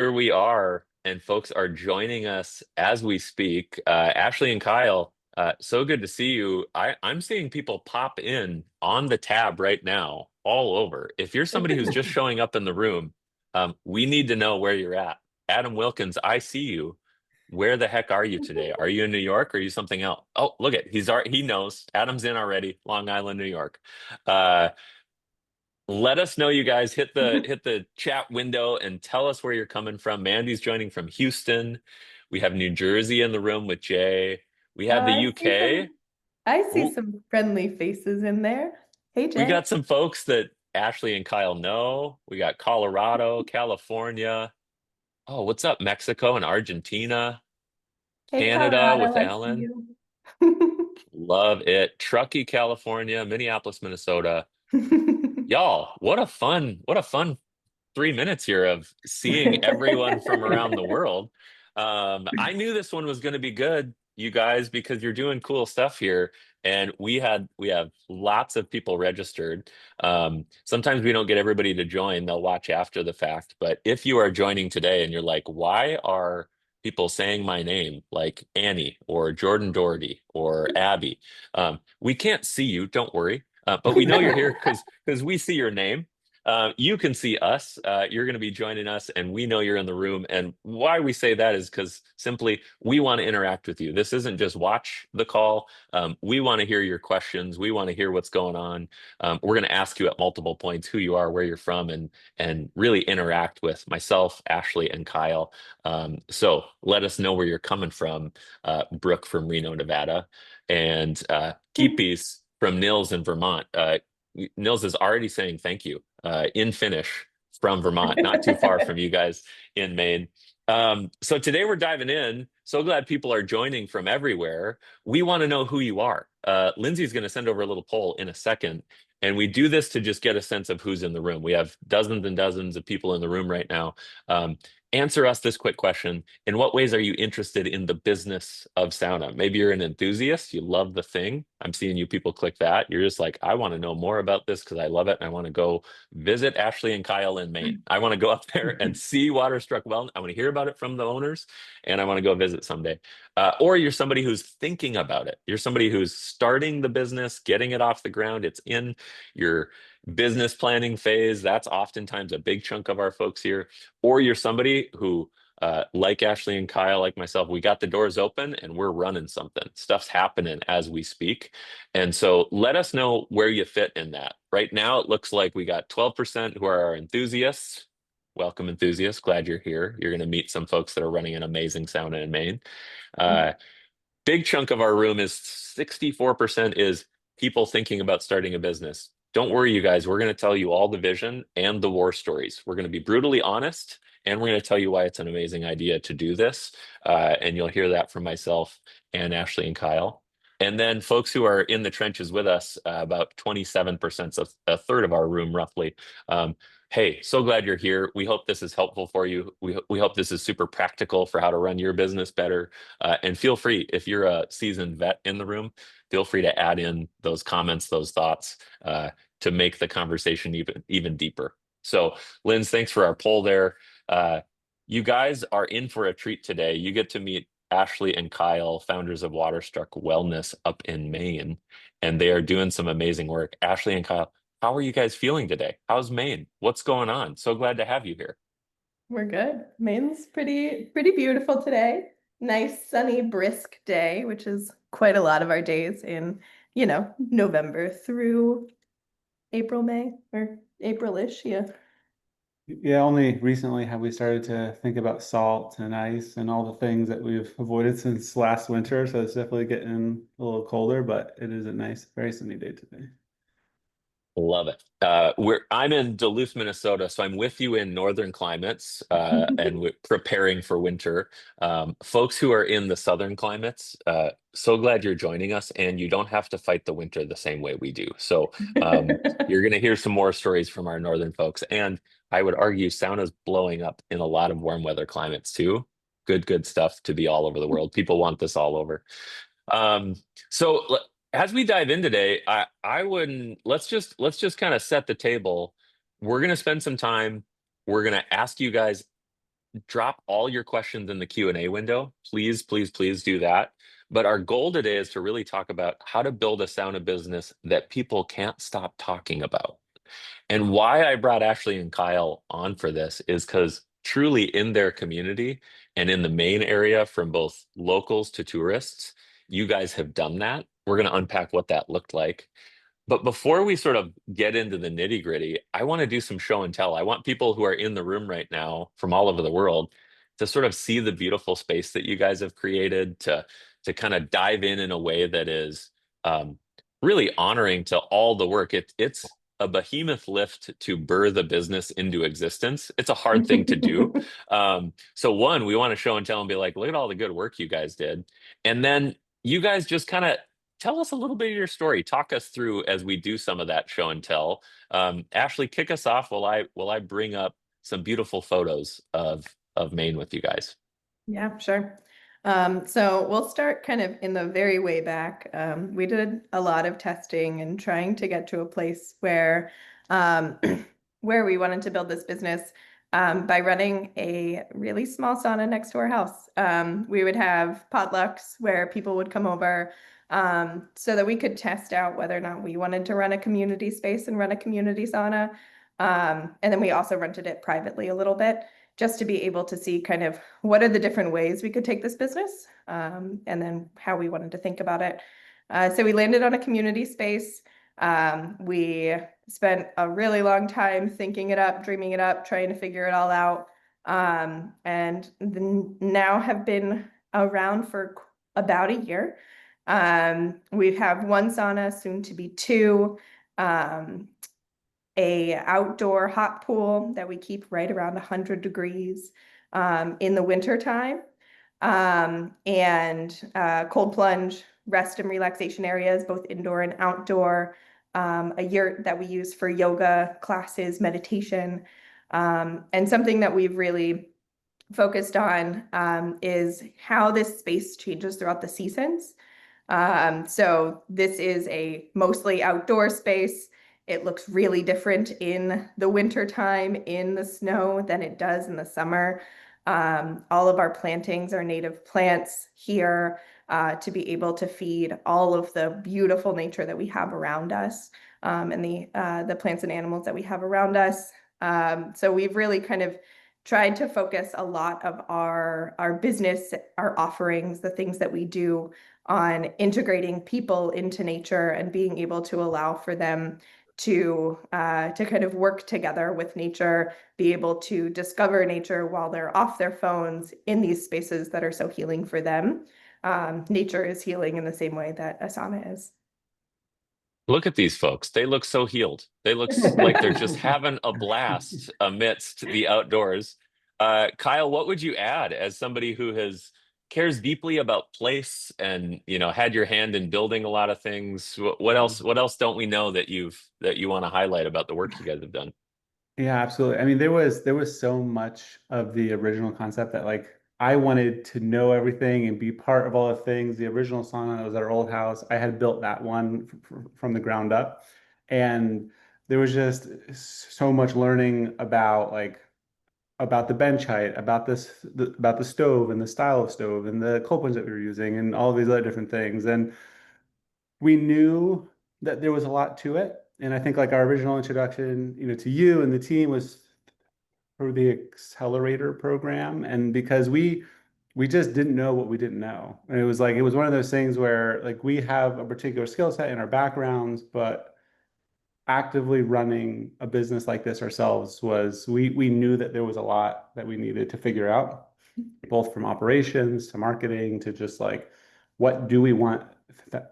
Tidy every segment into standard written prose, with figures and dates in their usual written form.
Here we are, and folks are joining us as we speak. Ashley and Kyle, so good to see you. I'm seeing people pop in on the tab right now, all over. If you're somebody who's just showing up in the room, we need to know where you're at. Adam Wilkins, I see you. Where the heck are you today? Are you in New York or are you something else? Oh, look at he knows. Adam's in already, Long Island, New York. Uh, let us know, you guys. Hit the chat window and tell us where you're coming from. Mandy's joining from Houston. We have New Jersey in the room with Jay. We Oh, have the UK. I see Ooh, some friendly faces in there. Hey, we Jay. got some folks that Ashley and Kyle know. We got Colorado, California. Oh, what's up, Mexico and Argentina, Hey, Canada with Colorado, I see Alan. you. Love it. Truckee, California, Minneapolis, Minnesota. Y'all, what a fun 3 minutes here of seeing everyone from around the world. I knew this one was going to be good, you guys, because you're doing cool stuff here, and we have lots of people registered. Sometimes we don't get everybody to join; they'll watch after the fact. But if you are joining today and you're like, "Why are people saying my name like Annie or Jordan Doherty or Abby?" We can't see you, don't worry, but we know you're here because we see your name. You can see us. You're going to be joining us, and we know you're in the room. And why we say that is because simply we want to interact with you. This isn't just watch the call. We want to hear your questions. We want to hear what's going on. We're going to ask you at multiple points who you are, where you're from, and really interact with myself, Ashley, and Kyle. So let us know where you're coming from, Brooke from Reno, Nevada, and Keepies from Nils in Vermont. Nils is already saying thank you in Finnish from Vermont, not too far from you guys in Maine. So today we're diving in. So glad people are joining from everywhere. We want to know who you are. Lindsay's going to send over a little poll in a second. And we do this to just get a sense of who's in the room. We have dozens and dozens of people in the room right now. Answer us this quick question. In what ways are you interested in the business of sauna? Maybe you're an enthusiast, you love the thing. I'm seeing you people click that. You're just like, I want to know more about this because I love it. And I want to go visit Ashley and Kyle in Maine. I want to go up there and see Waterstruck Wellness. I want to hear about it from the owners and I want to go visit someday. Or you're somebody who's thinking about it. You're somebody who's starting the business, getting it off the ground. It's in your business planning phase. That's oftentimes a big chunk of our folks here. Or you're somebody who, like Ashley and Kyle, like myself, we got the doors open and we're running something. Stuff's happening as we speak. And so let us know where you fit in that. Right now, it looks like we got 12% who are our enthusiasts. Welcome, enthusiasts. Glad you're here. You're going to meet some folks that are running an amazing sauna in Maine. Uh, Big chunk of our room is 64% is people thinking about starting a business. Don't worry, you guys. We're going to tell you all the vision and the war stories. We're going to be brutally honest, and we're going to tell you why it's an amazing idea to do this. And you'll hear that from myself and Ashley and Kyle. And then folks who are in the trenches with us, about 27%, so a third of our room roughly. Hey, so glad you're here. We hope this is helpful for you. We hope this is super practical for how to run your business better. And feel free, if you're a seasoned vet in the room, feel free to add in those comments, those thoughts to make the conversation even deeper. So, Linz, thanks for our poll there. Uh, you guys are in for a treat today. You get to meet Ashley and Kyle, founders of Waterstruck Wellness up in Maine, and they are doing some amazing work. Ashley and Kyle, how are you guys feeling today? How's Maine? What's going on? So glad to have you here. We're good. Maine's pretty beautiful today. Nice, sunny, brisk day, which is quite a lot of our days in, November through April, May, or April-ish. Yeah. Yeah, only recently have we started to think about salt and ice and all the things that we've avoided since last winter. So it's definitely getting a little colder, but it is a nice, very sunny day today. Love it. I'm in Duluth, Minnesota, so I'm with you in northern climates and we're preparing for winter. Folks who are in the southern climates, so glad you're joining us, and you don't have to fight the winter the same way we do. So you're going to hear some more stories from our northern folks, and I would argue sauna's blowing up in a lot of warm weather climates too. Good stuff to be all over the world. People want this all over. Um, so as we dive in today, I wouldn't let's just kind of set the table. We're gonna spend some time. We're gonna ask you guys drop all your questions in the Q&A window. Please, please, please do that. But our goal today is to really talk about how to build a sauna business that people can't stop talking about. And why I brought Ashley and Kyle on for this is because truly in their community and in the Maine area, from both locals to tourists, you guys have done that. We're going to unpack what that looked like. But before we sort of get into the nitty gritty, I want to do some show and tell. I want people who are in the room right now from all over the world to sort of see the beautiful space that you guys have created, to kind of dive in a way that is um, really honoring to all the work. It's a behemoth lift to birth a business into existence. It's a hard thing to do. So one, we want to show and tell and be like, look at all the good work you guys did. And then you guys just kind of tell us a little bit of your story. Talk us through as we do some of that show and tell. Ashley, kick us off while I bring up some beautiful photos of Maine with you guys. Yeah, sure. So we'll start kind of in the very way back. We did a lot of testing and trying to get to a place where where we wanted to build this business by running a really small sauna next to our house. We would have potlucks where people would come over so that we could test out whether or not we wanted to run a community space and run a community sauna. And then we also rented it privately a little bit, just to be able to see kind of what are the different ways we could take this business, and then how we wanted to think about it. So we landed on a community space. We spent a really long time thinking it up, dreaming it up, trying to figure it all out, and now have been around for about a year. We have one sauna, soon to be two. A outdoor hot pool that we keep right around 100 degrees in the winter time, and cold plunge, rest and relaxation areas, both indoor and outdoor, a yurt that we use for yoga classes, meditation, and something that we've really focused on is how this space changes throughout the seasons. So this is a mostly outdoor space. It looks really different in the winter time in the snow than it does in the summer. All of our plantings are native plants here to be able to feed all of the beautiful nature that we have around us, and the plants and animals that we have around us. So we've really kind of tried to focus a lot of our business, our offerings, the things that we do on integrating people into nature and being able to allow for them to kind of work together with nature, be able to discover nature while they're off their phones in these spaces that are so healing for them. Nature is healing in the same way that a sauna is. Look at these folks. They look so healed. They look like they're just having a blast amidst the outdoors. Kyle, what would you add as somebody who has cares deeply about place and had your hand in building a lot of things? What else? What else don't we know that you want to highlight about the work you guys have done? Yeah, absolutely. I mean, there was so much of the original concept that like I wanted to know everything and be part of all the things. The original sauna that was at our old house, I had built that one from the ground up, and there was just so much learning about about the bench height, about about the stove and the style of stove and the cold plunge that we were using and all these other different things. And we knew that there was a lot to it. And I think like our original introduction, to you and the team was through the accelerator program. And because we just didn't know what we didn't know. And it was one of those things where like we have a particular skill set in our backgrounds, but actively running a business like this ourselves was we knew that there was a lot that we needed to figure out, both from operations to marketing to just like what do we want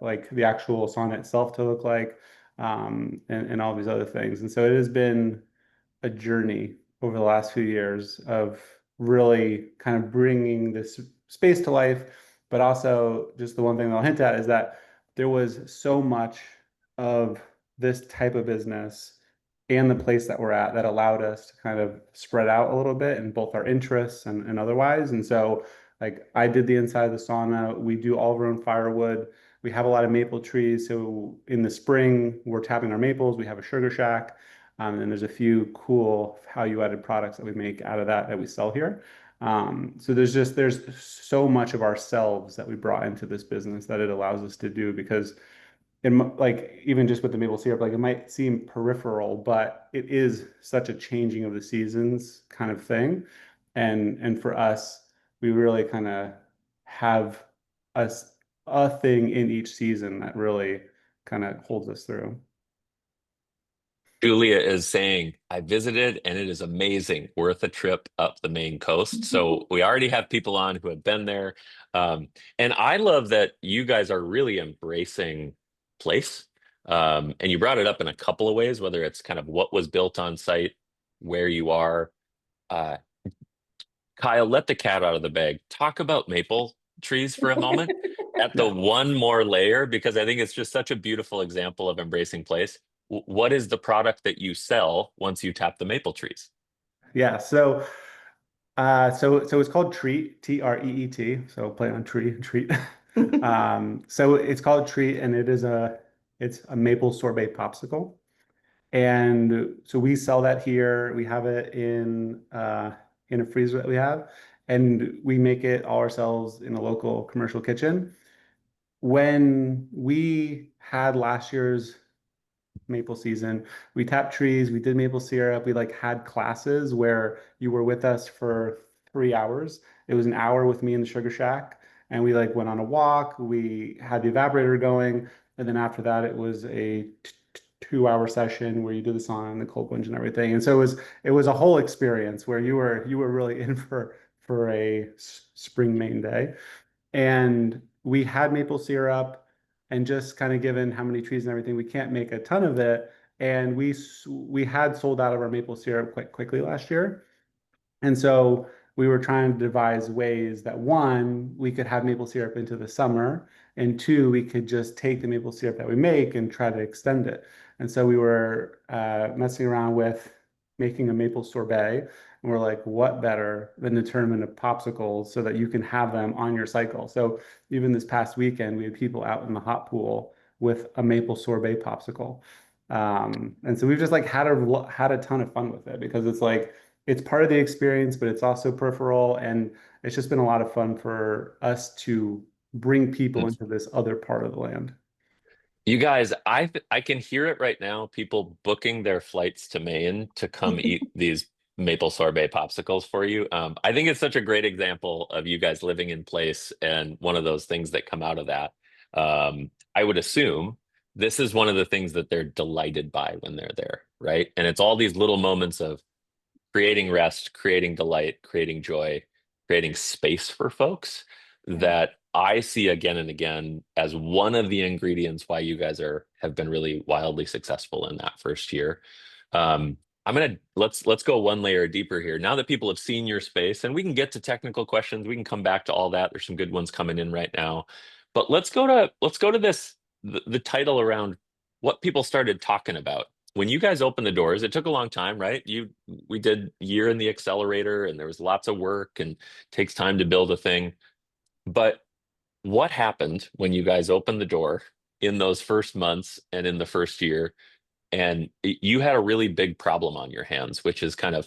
like the actual sauna itself to look like, and all these other things. And so it has been a journey over the last few years of really kind of bringing this space to life. But also, just the one thing that I'll hint at is that there was so much of this type of business and the place that we're at that allowed us to kind of spread out a little bit in both our interests and otherwise. And so, like, I did the inside of the sauna. We do all of our own firewood. We have a lot of maple trees. So in the spring, we're tapping our maples. We have a sugar shack. And there's a few cool value-added products that we make out of that we sell here. So there's so much of ourselves that we brought into this business that it allows us to do because like even just with the maple syrup, like it might seem peripheral, but it is such a changing of the seasons kind of thing. And for us, we really kind of have a, a thing in each season that really kind of holds us through. Julia is saying, I visited and it is amazing, worth a trip up the Maine coast. So we already have people on who have been there. Um, and I love that you guys are really embracing place. And you brought it up in a couple of ways, whether it's kind of what was built on site, where you are. Uh, Kyle, let the cat out of the bag. Talk about maple trees for a moment at the Yeah. one more layer, because I think it's just such a beautiful example of embracing place. What is the product that you sell once you tap the maple trees? Yeah. So it's called Treat, Treet. So play on tree, treat. So it's called Treat, and it's a maple sorbet popsicle. And so we sell that here. We have it in a freezer that we have, and we make it all ourselves in a local commercial kitchen. When we had last year's maple season. We tapped trees, we did maple syrup, we like had classes where you were with us for 3 hours. It was an hour with me in the sugar shack, and we like went on a walk, we had the evaporator going, and then after that it was a 2 hour session where you do the sauna and the cold plunge and everything. And so it was a whole experience where you were really in for a spring Maine day. And we had maple syrup, and just kind of given how many trees and everything, we can't make a ton of it. And we had sold out of our maple syrup quite quickly last year. And so we were trying to devise ways that one, we could have maple syrup into the summer, and two, we could just take the maple syrup that we make and try to extend it. And so we were messing around with making a maple sorbet. And we're like, what better than to turn them into popsicles so that you can have them on your cycle? So even this past weekend, we had people out in the hot pool with a maple sorbet popsicle. And so we've just like had a ton of fun with it because it's like, it's part of the experience, but it's also peripheral. And it's just been a lot of fun for us to bring people into this other part of the land. You guys, I can hear it right now. People booking their flights to Maine to come eat these maple sorbet popsicles for you. I think it's such a great example of you guys living in place and one of those things that come out of that. I would assume this is one of the things that they're delighted by when they're there, right? And it's all these little moments of creating rest, creating delight, creating joy, creating space for folks Yeah. that I see again and again as one of the ingredients why you guys have been really wildly successful in that first year. Um, let's go one layer deeper here. Now that people have seen your space, and we can get to technical questions, we can come back to all that. There's some good ones coming in right now, but let's go to this the title around what people started talking about when you guys opened the doors. It took a long time, right? We did a year in the accelerator, and there was lots of work, and it takes time to build a thing. But what happened when you guys opened the door in those first months and in the first year? And you had a really big problem on your hands, which is kind of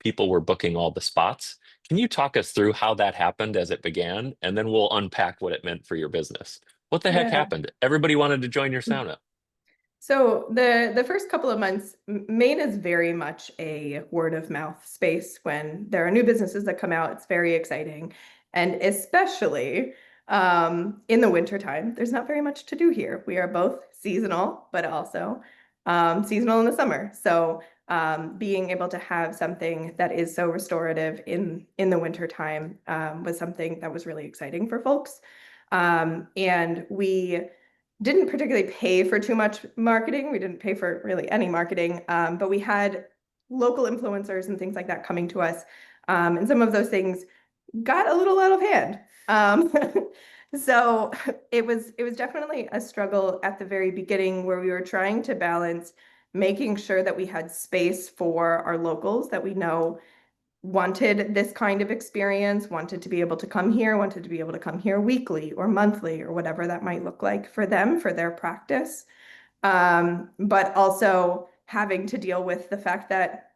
people were booking all the spots. Can you talk us through how that happened as it began? And then we'll unpack what it meant for your business. What the heck Yeah. happened? Everybody wanted to join your sauna. So the first couple of months, Maine is very much a word of mouth space. When there are new businesses that come out, it's very exciting. And especially in the wintertime, there's not very much to do here. We are both seasonal, but also seasonal in the summer. So being able to have something that is so restorative in the wintertime was something that was really exciting for folks. And we didn't particularly pay for too much marketing. We didn't pay for really any marketing, but we had local influencers and things like that coming to us. And some of those things got a little out of hand. Um, so it was definitely a struggle at the very beginning where we were trying to balance making sure that we had space for our locals that we know wanted this kind of experience, wanted to be able to come here, wanted to be able to come here weekly or monthly or whatever that might look like for them, for their practice. But also having to deal with the fact that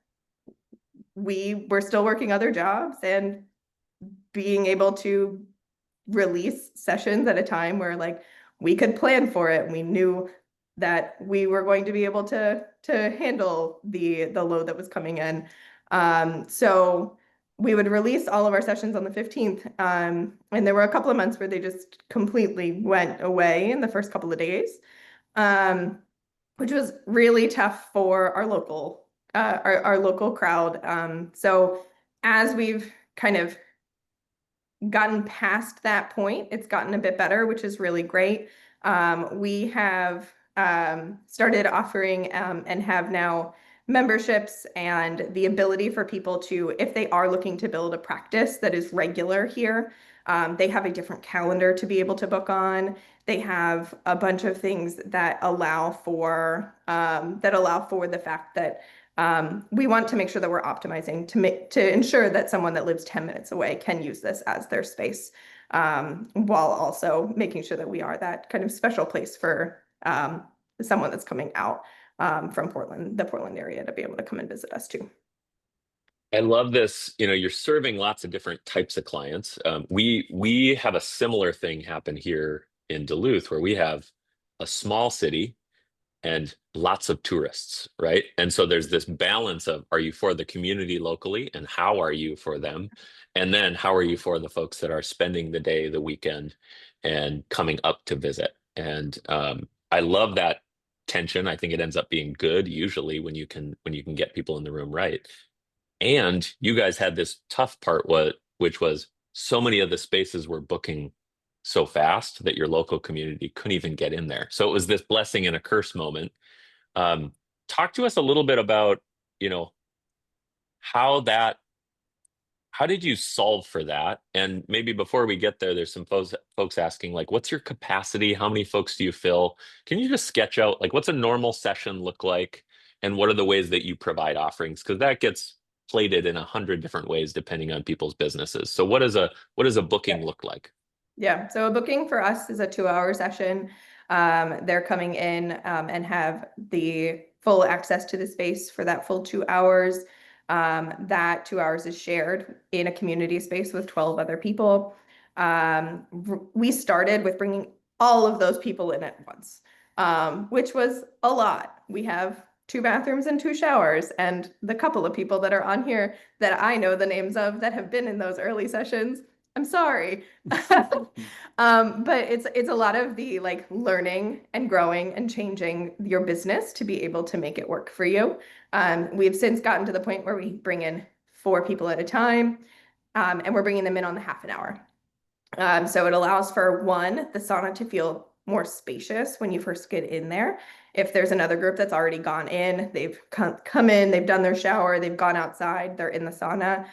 we were still working other jobs and being able to release sessions at a time where like we could plan for it. We knew that we were going to be able to handle the load that was coming in. So we would release all of our sessions on the 15th. And there were a couple of months where they just completely went away in the first couple of days, which was really tough for our local crowd. So as we've kind of gotten past that point, it's gotten a bit better, which is really great. We have started offering and have now memberships and the ability for people to, if they are looking to build a practice that is regular here, they have a different calendar to be able to book on. They have a bunch of things that allow for the fact that we want to make sure that we're optimizing to ensure that someone that lives 10 minutes away can use this as their space, while also making sure that we are that kind of special place for someone that's coming out from Portland, the Portland area, to be able to come and visit us too. I love this. You're serving lots of different types of clients. We have a similar thing happen here in Duluth, where we have a small city and lots of tourists, right? And so there's this balance of, are you for the community locally, and how are you for them? And then how are you for the folks that are spending the day, the weekend, and coming up to visit? And I love that tension. I think it ends up being good usually when you can get people in the room right. And you guys had this tough part, which was so many of the spaces were booking so fast that your local community couldn't even get in there. So it was this blessing and a curse moment. Talk to us a little bit about, how did you solve for that? And maybe before we get there, there's some folks asking, like, what's your capacity? How many folks do you fill? Can you just sketch out, like, what's a normal session look like? And what are the ways that you provide offerings? Because that gets plated in 100 different ways depending on people's businesses. So what does a booking look like? Yeah, so a booking for us is a 2-hour session. They're coming in and have the full access to the space for that full 2 hours. That 2 hours is shared in a community space with 12 other people. We started with bringing all of those people in at once, which was a lot. We have 2 bathrooms and 2 showers, and the couple of people that are on here that I know the names of that have been in those early sessions, I'm sorry. But it's a lot of the like learning and growing and changing your business to be able to make it work for you. We've since gotten to the point where we bring in 4 people at a time, and we're bringing them in on the half an hour. So it allows for the sauna to feel more spacious when you first get in there. If there's another group that's already gone in, they've come in, they've done their shower, they've gone outside, they're in the sauna.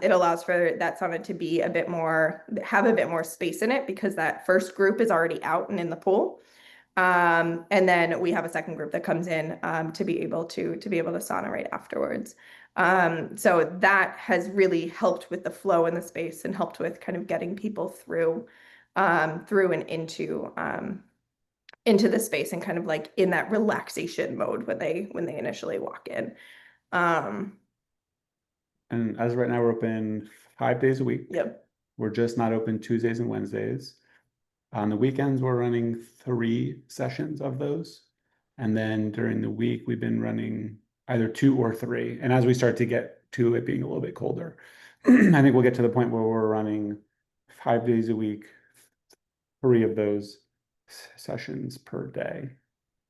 It allows for that sauna to be have a bit more space in it, because that first group is already out and in the pool. And then we have a second group that comes in to be able to sauna right afterwards. So that has really helped with the flow in the space and helped with kind of getting people through and into the space and kind of like in that relaxation mode when they initially walk in. And as of right now, we're open 5 days a week. Yep. We're just not open Tuesdays and Wednesdays. On the weekends, we're running 3 sessions of those. And then during the week, we've been running either 2 or 3. And as we start to get to it being a little bit colder, I think we'll get to the point where we're running 5 days a week, 3 of those sessions per day.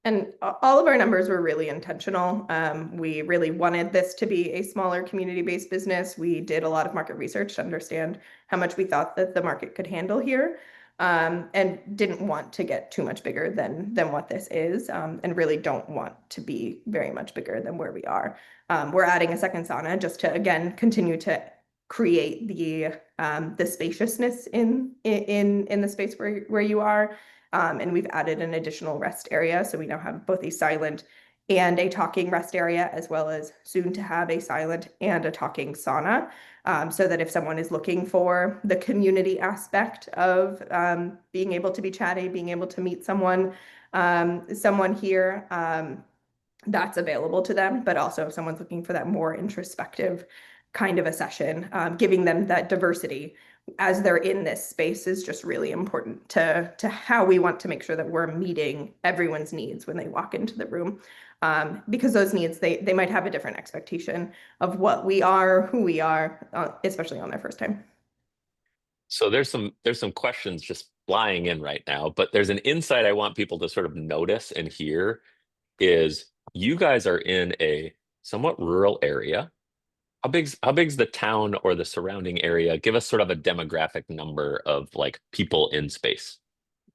And all of our numbers were really intentional. We really wanted this to be a smaller community-based business. We did a lot of market research to understand how much we thought that the market could handle here, and didn't want to get too much bigger than what this is, and really don't want to be very much bigger than where we are. We're adding a second sauna just to, again, continue to create the spaciousness in the space where you are. And we've added an additional rest area. So we now have both a silent and a talking rest area, as well as soon to have a silent and a talking sauna. So that if someone is looking for the community aspect of being able to be chatty, being able to meet someone here, that's available to them. But also if someone's looking for that more introspective kind of a session. Giving them that diversity as they're in this space is just really important to how we want to make sure that we're meeting everyone's needs when they walk into the room. Because those needs, they might have a different expectation of what we are, who we are, especially on their first time. So there's some questions just flying in right now, but there's an insight I want people to sort of notice and hear is you guys are in a somewhat rural area. How big's the town or the surrounding area? Give us sort of a demographic number of like people in space.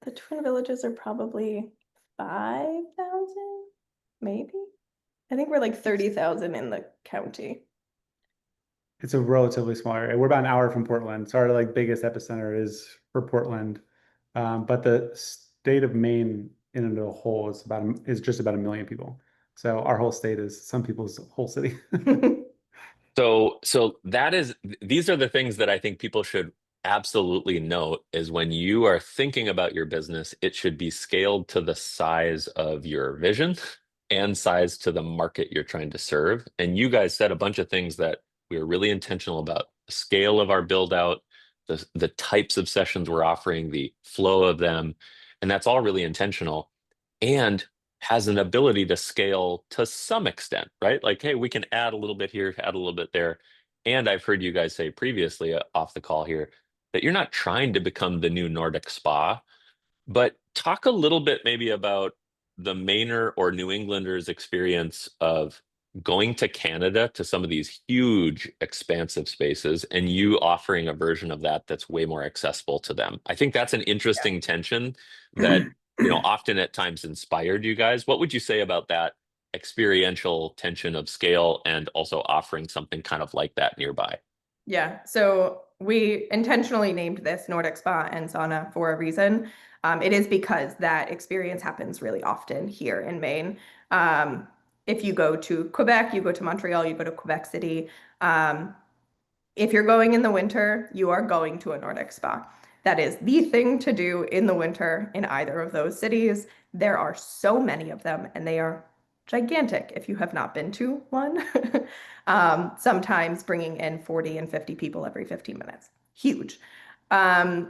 The Twin Villages are probably 5,000, maybe. I think we're like 30,000 in the county. It's a relatively small area. We're about an hour from Portland. So our like biggest epicenter is for Portland. But the state of Maine in and of a whole is just about 1 million people. So our whole state is some people's whole city. So these are the things that I think people should absolutely note is when you are thinking about your business, it should be scaled to the size of your vision and size to the market you're trying to serve. And you guys said a bunch of things that we are really intentional about: the scale of our build out, the types of sessions we're offering, the flow of them, and that's all really intentional. And has an ability to scale to some extent, right? Like, hey, we can add a little bit here, add a little bit there. And I've heard you guys say previously off the call here that you're not trying to become the new Nordic Spa, but talk a little bit maybe about the Mainer or New Englander's experience of going to Canada to some of these huge, expansive spaces and you offering a version of that that's way more accessible to them. I think that's an interesting tension that, often at times inspired you guys. What would you say about that experiential tension of scale and also offering something kind of like that nearby? Yeah, so we intentionally named this Nordic Spa and Sauna for a reason. It is because that experience happens really often here in Maine. If you go to Quebec, you go to Montreal, you go to Quebec City. If you're going in the winter, you are going to a Nordic Spa. That is the thing to do in the winter in either of those cities. There are so many of them, and they are gigantic if you have not been to one. Sometimes bringing in 40 and 50 people every 15 minutes. Huge.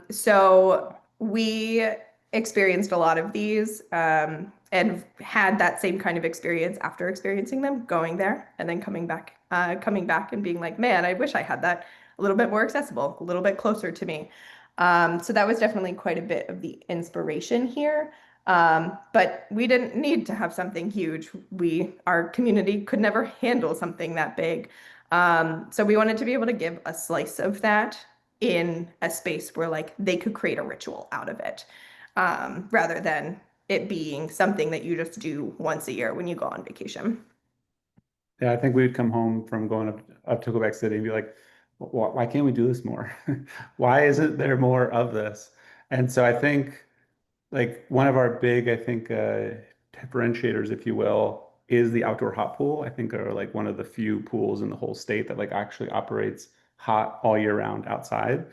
So we experienced a lot of these and had that same kind of experience after experiencing them, going there and then coming back and being like, man, I wish I had that a little bit more accessible, a little bit closer to me. So that was definitely quite a bit of the inspiration here. But we didn't need to have something huge. Our community could never handle something that big. So we wanted to be able to give a slice of that in a space where like they could create a ritual out of it, rather than it being something that you just do once a year when you go on vacation. Yeah, I think we'd come home from going up to Quebec City and be like, why can't we do this more? Why isn't there more of this? And so I think like one of our big, I think, differentiators, if you will, is the outdoor hot pool. I think are like one of the few pools in the whole state that like actually operates hot all year round outside.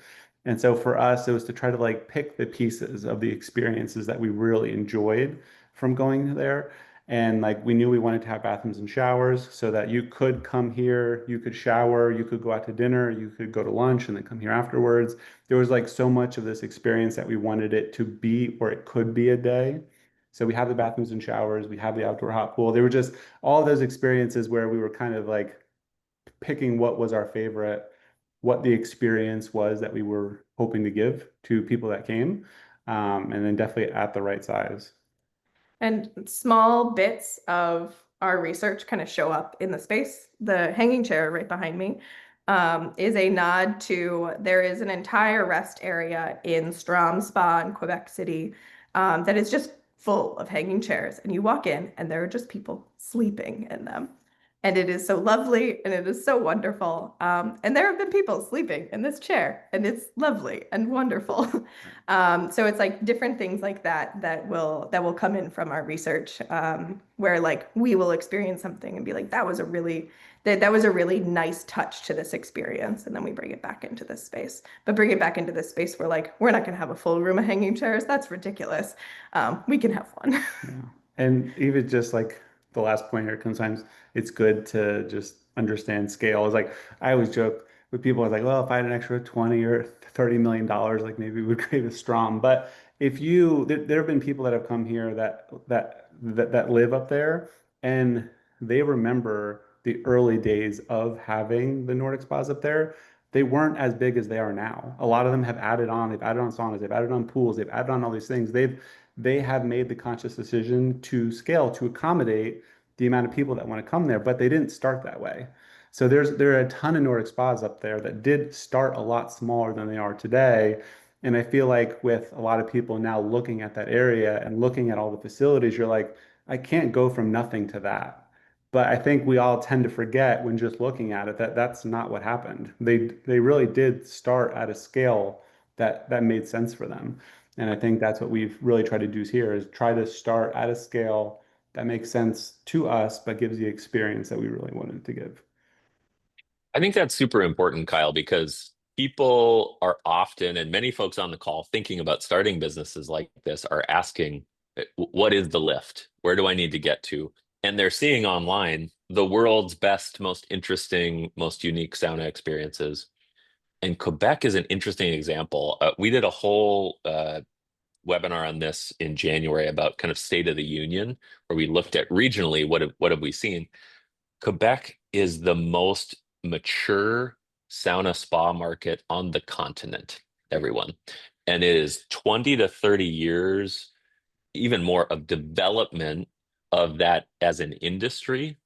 And so for us, it was to try to like pick the pieces of the experiences that we really enjoyed from going there. And like we knew we wanted to have bathrooms and showers so that you could come here, you could shower, you could go out to dinner, you could go to lunch and then come here afterwards. There was like so much of this experience that we wanted it to be, or it could be a day. So we have the bathrooms and showers, we have the outdoor hot pool. They were just all those experiences where we were kind of like picking what was our favorite, what the experience was that we were hoping to give to people that came, and then definitely at the right size. And small bits of our research kind of show up in the space. The hanging chair right behind me is a nod to there is an entire rest area in Strom Spa in Quebec City that is just full of hanging chairs. And you walk in and there are just people sleeping in them. And it is so lovely and it is so wonderful. And there have been people sleeping in this chair and it's lovely and wonderful. So it's like different things like that will come in from our research, where like we will experience something and be like, that was a really nice touch to this experience. And then we bring it back into this space. But bring it back into this space, we're not gonna have a full room of hanging chairs. That's ridiculous. We can have one. Yeah. And even just like the last point here, sometimes it's good to just understand scale. It's like I always joke with people, I was like, well, if I had an extra 20 or $30 million, like maybe we would crave a Strom. But if you there have been people that have come here that live up there and they remember the early days of having the Nordic spas up there. They weren't as big as they are now. A lot of them have added on, they've added on saunas, they've added on pools, they've added on all these things. They have made the conscious decision to scale to accommodate the amount of people that want to come there, but they didn't start that way. So there are a ton of Nordic spas up there that did start a lot smaller than they are today. And I feel like with a lot of people now looking at that area and looking at all the facilities, you're like, I can't go from nothing to that. But I think we all tend to forget when just looking at it that that's not what happened. They really did start at a scale that made sense for them. And I think that's what we've really tried to do here is try to start at a scale that makes sense to us, but gives the experience that we really wanted to give. I think that's super important, Kyle, because people are often, and many folks on the call thinking about starting businesses like this are asking, what is the lift? Where do I need to get to? And they're seeing online the world's best, most interesting, most unique sauna experiences. And Quebec is an interesting example. We did a whole webinar on this in January about kind of state of the union, where we looked at regionally what have we seen. Quebec is the most mature sauna spa market on the continent, everyone. And it is 20 to 30 years, even more, of development of that as an industry.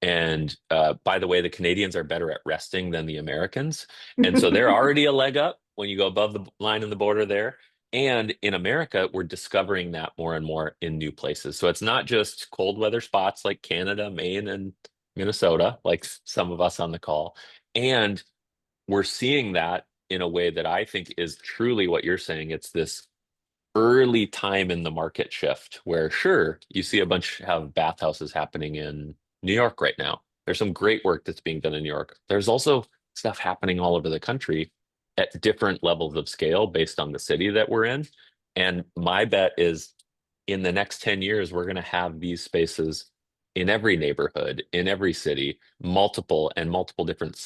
And by the way, the Canadians are better at resting than the Americans. And so they're already a leg up when you go above the line in the border there. And in America, we're discovering that more and more in new places. So it's not just cold weather spots like Canada, Maine, and Minnesota, like some of us on the call. And we're seeing that in a way that I think is truly what you're saying. It's this early time in the market shift where, sure, you see a bunch of bathhouses happening in New York right now. There's some great work that's being done in New York. There's also stuff happening all over the country at different levels of scale based on the city that we're in. And my bet is in the next 10 years, we're going to have these spaces in every neighborhood, in every city, multiple different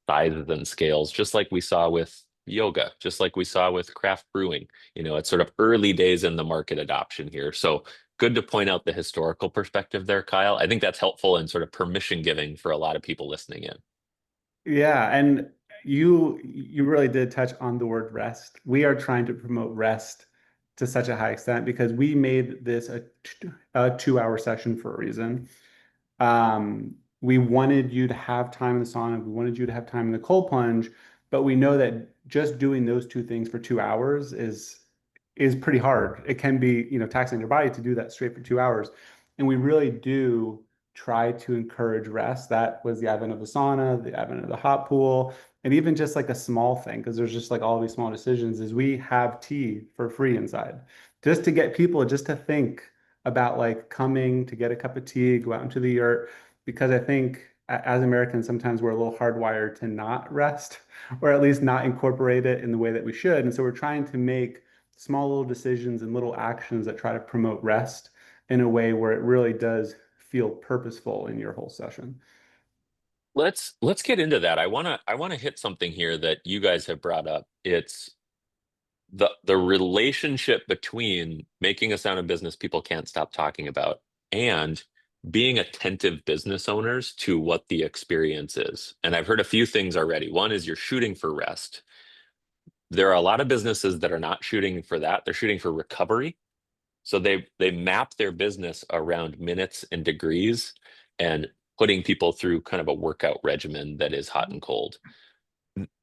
sizes and scales, just like we saw with yoga, just like we saw with craft brewing. It's sort of early days in the market adoption here. So good to point out the historical perspective there, Kyle. I think that's helpful and sort of permission giving for a lot of people listening in. Yeah, and you really did touch on the word rest. We are trying to promote rest to such a high extent because we made this a 2 hour session for a reason. We wanted you to have time in the sauna. We wanted you to have time in the cold plunge, but we know that just doing those two things for 2 hours is pretty hard. It can be, taxing your body to do that straight for 2 hours. And we really do try to encourage rest. That was the advent of the sauna, the advent of the hot pool, and even just like a small thing, because there's just like all these small decisions, is we have tea for free inside. Just to get people just to think about like coming to get a cup of tea, go out into the yurt, because I think as Americans, sometimes we're a little hardwired to not rest, or at least not incorporate it in the way that we should. And so we're trying to make small little decisions and little actions that try to promote rest in a way where it really does feel purposeful in your whole session. Let's get into that. I want to hit something here that you guys have brought up. It's the relationship between making a sound of business people can't stop talking about and being attentive business owners to what the experience is. And I've heard a few things already. One is you're shooting for rest. There are a lot of businesses that are not shooting for that. They're shooting for recovery. So they map their business around minutes and degrees and putting people through kind of a workout regimen that is hot and cold.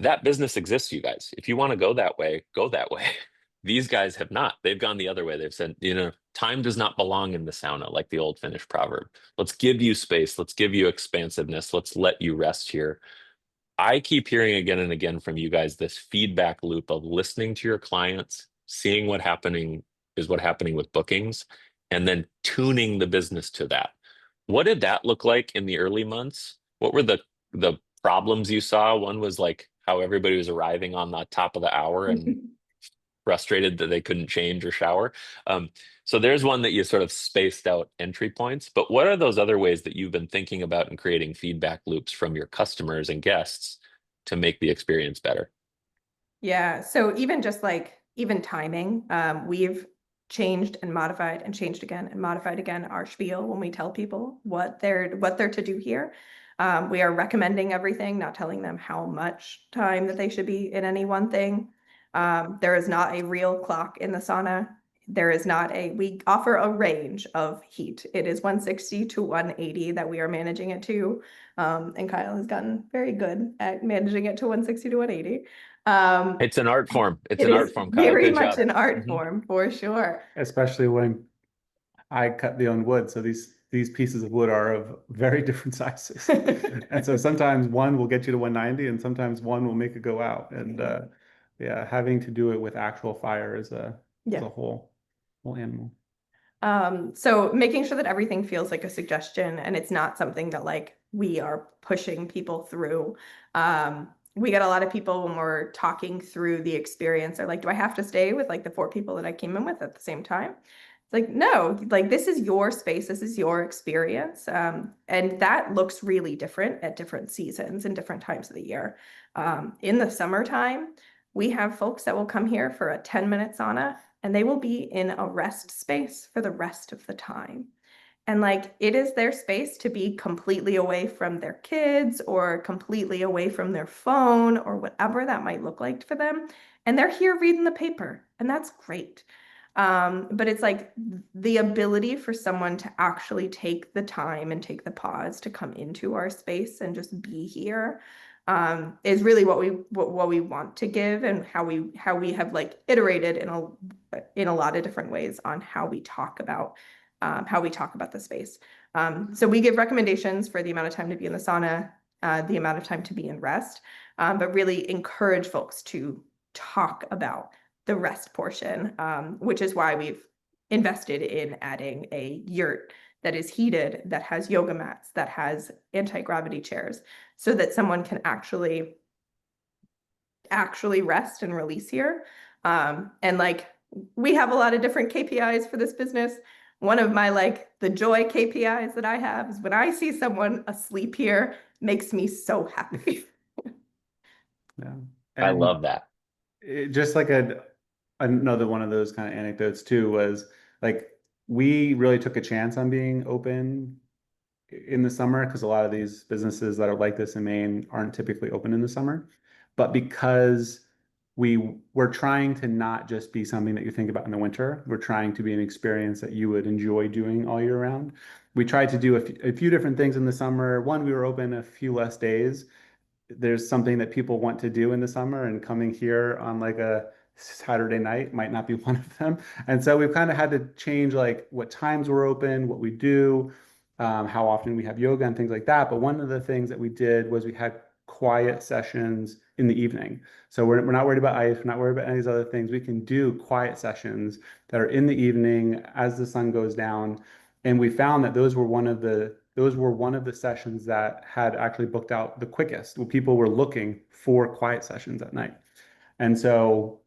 That business exists, you guys. If you want to go that way, go that way. These guys have not. They've gone the other way. They've said, time does not belong in the sauna, like the old Finnish proverb. Let's give you space. Let's give you expansiveness. Let's let you rest here. I keep hearing again and again from you guys this feedback loop of listening to your clients, seeing what happening with bookings, and then tuning the business to that. What did that look like in the early months? What were the problems you saw? One was like how everybody was arriving on the top of the hour and frustrated that they couldn't change or shower. So there's one that you sort of spaced out entry points. But what are those other ways that you've been thinking about and creating feedback loops from your customers and guests to make the experience better? Yeah, so even just like even timing, we've changed and modified and changed again and modified again our spiel when we tell people what they're to do here. We are recommending everything, not telling them how much time that they should be in any one thing. There is not a real clock in the sauna. We offer a range of heat. It is 160 to 180 that we are managing it to. And Kyle has gotten very good at managing it to 160 to 180. It's an art form. It's It an is art form, Kyle. very Good much job. an art Mhm. form for sure. Especially when I cut the own wood. So these pieces of wood are of very different sizes. And so sometimes one will get you to 190 and sometimes one will make it go out. And yeah, having to do it with actual fire is a Yeah. whole animal. So making sure that everything feels like a suggestion and it's not something that like we are pushing people through. We get a lot of people when we're talking through the experience. They're like, do I have to stay with like the 4 people that I came in with at the same time? It's like, no, like this is your space, this is your experience. And that looks really different at different seasons and different times of the year. In the summertime, we have folks that will come here for a 10-minute sauna and they will be in a rest space for the rest of the time. And like it is their space to be completely away from their kids or completely away from their phone or whatever that might look like for them. And they're here reading the paper, and that's great. But it's like the ability for someone to actually take the time and take the pause to come into our space and just be here is really what we want to give, and how we have like iterated in a lot of different ways on how we talk about the space. So we give recommendations for the amount of time to be in the sauna, the amount of time to be in rest, but really encourage folks to talk about the rest portion, which is why we've invested in adding a yurt that is heated, that has yoga mats, that has anti-gravity chairs, so that someone can actually rest and release here. And like we have a lot of different KPIs for this business. One of my like the joy KPIs that I have is when I see someone asleep here, makes me so happy. Yeah. I And love that. just like another one of those kind of anecdotes too was like we really took a chance on being open in the summer because a lot of these businesses that are like this in Maine aren't typically open in the summer. But because we were trying to not just be something that you think about in the winter, we're trying to be an experience that you would enjoy doing all year round. We tried to do a few different things in the summer. One, we were open a few less days. There's something that people want to do in the summer, and coming here on like a Saturday night might not be one of them. And so we've kind of had to change like what times we're open, what we do, how often we have yoga and things like that. But one of the things that we did was we had quiet sessions in the evening. So we're not worried about ice, we're not worried about any of these other things. We can do quiet sessions that are in the evening as the sun goes down. And we found that those were one of the sessions that had actually booked out the quickest. People were looking for quiet sessions at night. And so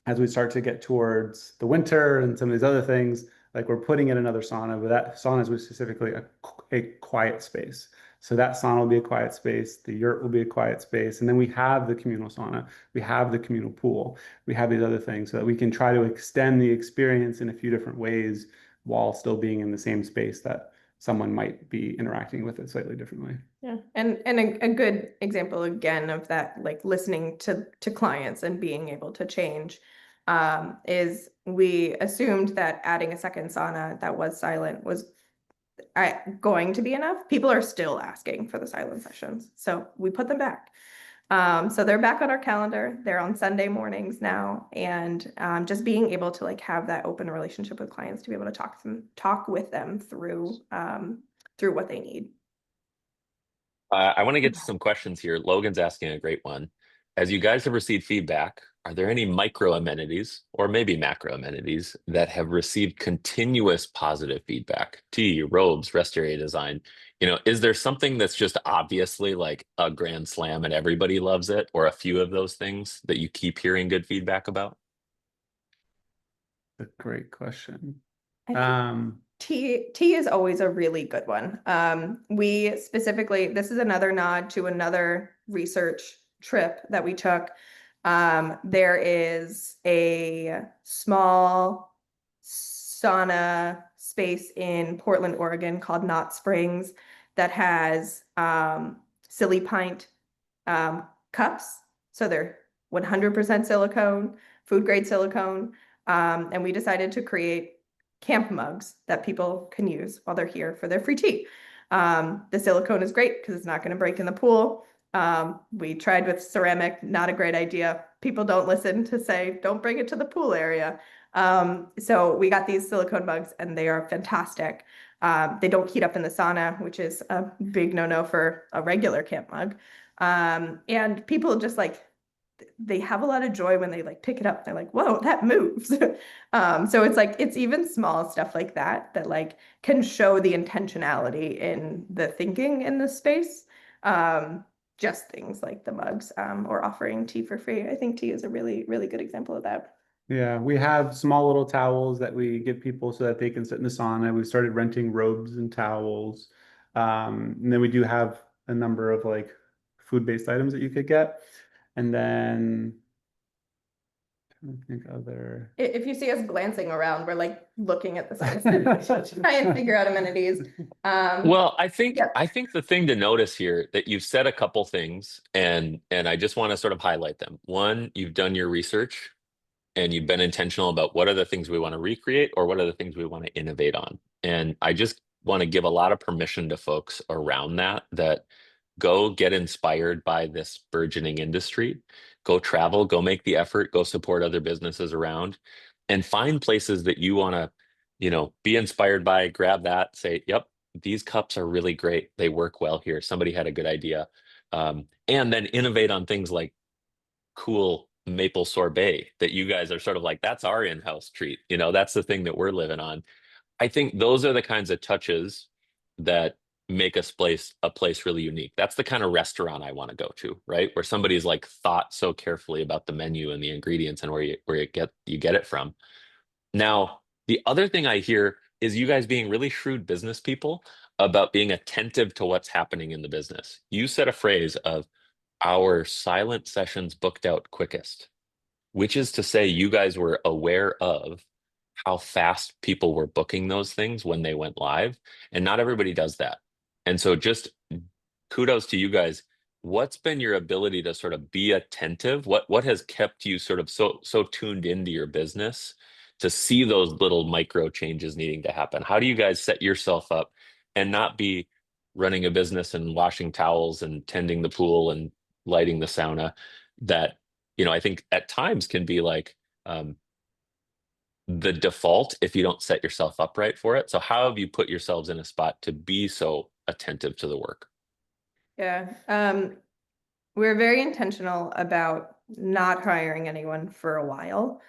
as we start to get towards the winter and some of these other things, like we're putting in another sauna, but that sauna is specifically a quiet space. So that sauna will be a quiet space, the yurt will be a quiet space, and then we have the communal sauna, we have the communal pool, we have these other things so that we can try to extend the experience in a few different ways while still being in the same space that someone might be interacting with it slightly differently. Yeah, and a good example again of that, like listening to clients and being able to change, is we assumed that adding a second sauna that was silent was going to be enough. People are still asking for the silent sessions, so we put them back. So they're back on our calendar. They're on Sunday mornings now, and just being able to like have that open relationship with clients to be able to talk with them through what they need. I want to get to some questions here. Logan's asking a great one. As you guys have received feedback, are there any micro amenities or maybe macro amenities that have received continuous positive feedback? Tea, robes, rest area design. Is there something that's just obviously like a grand slam and everybody loves it, or a few of those things that you keep hearing good feedback about? a great question. I think Um, tea is always a really good one. We specifically, this is another nod to another research trip that we took. There is a small sauna space in Portland, Oregon called Knot Springs that has Silly Pint cups. So they're 100% silicone, food grade silicone. And we decided to create camp mugs that people can use while they're here for their free tea. The silicone is great because it's not going to break in the pool. We tried with ceramic, not a great idea. People don't listen to say, don't bring it to the pool area. So we got these silicone mugs and they are fantastic. They don't heat up in the sauna, which is a big no-no for a regular camp mug. And people just like, they have a lot of joy when they like pick it up. They're like, whoa, that moves. So it's like, it's even small stuff like that that like can show the intentionality in the thinking in this space. Just things like the mugs or offering tea for free. I think tea is a really, really good example of that. yeah, we have small little towels that we give people so that they can sit in the sauna. We started renting robes and towels. And then we do have a number of like food-based items that you could get. And then I think other. If you see us glancing around, we're like looking at the signs, try and figure out amenities. Well, Yeah. I think the thing to notice here that you've said a couple things and I just want to sort of highlight them. One, you've done your research and you've been intentional about what are the things we want to recreate or what are the things we want to innovate on. And I just want to give a lot of permission to folks around that go get inspired by this burgeoning industry, go travel, go make the effort, go support other businesses around, and find places that you want to, be inspired by, grab that, say, yep, these cups are really great. They work well here. Somebody had a good idea. And then innovate on things like cool maple sorbet that you guys are sort of like, that's our in-house treat. That's the thing that we're living on. I think those are the kinds of touches that make a place really unique. That's the kind of restaurant I want to go to, right? Where somebody's like thought so carefully about the menu and the ingredients and where you get it from. Now, the other thing I hear is you guys being really shrewd business people about being attentive to what's happening in the business. You said a phrase of our silent sessions booked out quickest, which is to say you guys were aware of how fast people were booking those things when they went live, and not everybody does that. And so just kudos to you guys. What's been your ability to sort of be attentive? What has kept you sort of so tuned into your business to see those little micro changes needing to happen? How do you guys set yourself up and not be running a business and washing towels and tending the pool and lighting the sauna that, I think at times can be like the default if you don't set yourself up right for it. So how have you put yourselves in a spot to be so attentive to the work? Yeah. We're very intentional about not hiring anyone for a while,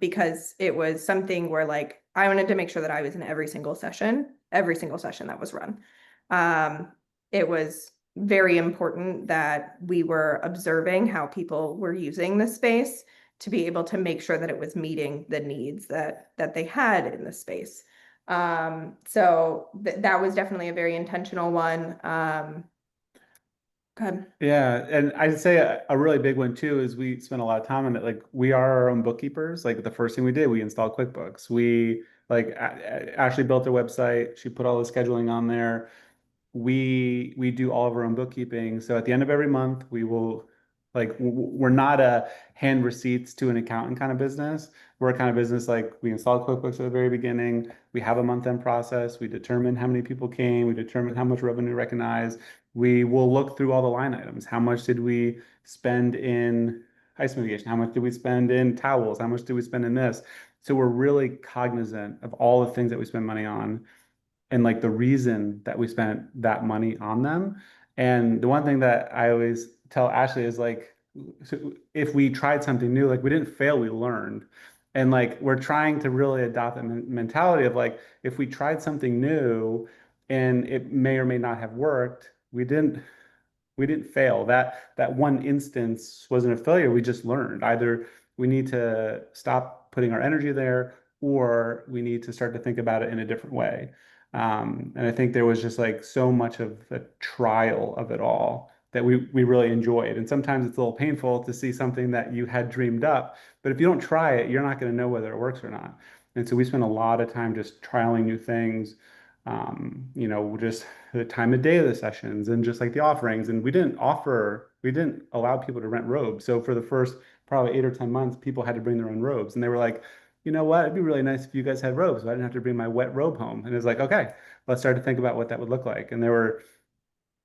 because it was something where like I wanted to make sure that I was in every single session that was run. It was very important that we were observing how people were using the space to be able to make sure that it was meeting the needs that they had in the space. So that was definitely a very intentional one. Good. Yeah, and I'd say a really big one too is we spend a lot of time on it. Like we are our own bookkeepers. Like the first thing we did, we installed QuickBooks. We like Ashley built a website. She put all the scheduling on there. We do all of our own bookkeeping. So at the end of every month, we will like we're not a hand receipts to an accountant kind of business. We're a kind of business like we install QuickBooks at the very beginning. We have a month-end process. We determine how many people came. We determine how much revenue recognized. We will look through all the line items. How much did we spend in ice mitigation? How much did we spend in towels? How much did we spend in this? So we're really cognizant of all the things that we spend money on and like the reason that we spent that money on them. And the one thing that I always tell Ashley is like, so if we tried something new, like we didn't fail, we learned. And like we're trying to really adopt a mentality of like, if we tried something new and it may or may not have worked, we didn't fail. That one instance wasn't a failure. We just learned. Either we need to stop putting our energy there, or we need to start to think about it in a different way. And I think there was just like so much of a trial of it all that we really enjoyed. And sometimes it's a little painful to see something that you had dreamed up, but if you don't try it, you're not going to know whether it works or not. And so we spent a lot of time just trialing new things, just the time of day of the sessions and just like the offerings. And we didn't allow people to rent robes. So for the first probably 8 or 10 months, people had to bring their own robes. And they were like, you know what? It'd be really nice if you guys had robes, so I didn't have to bring my wet robe home. And it was like, okay, let's start to think about what that would look like. And there were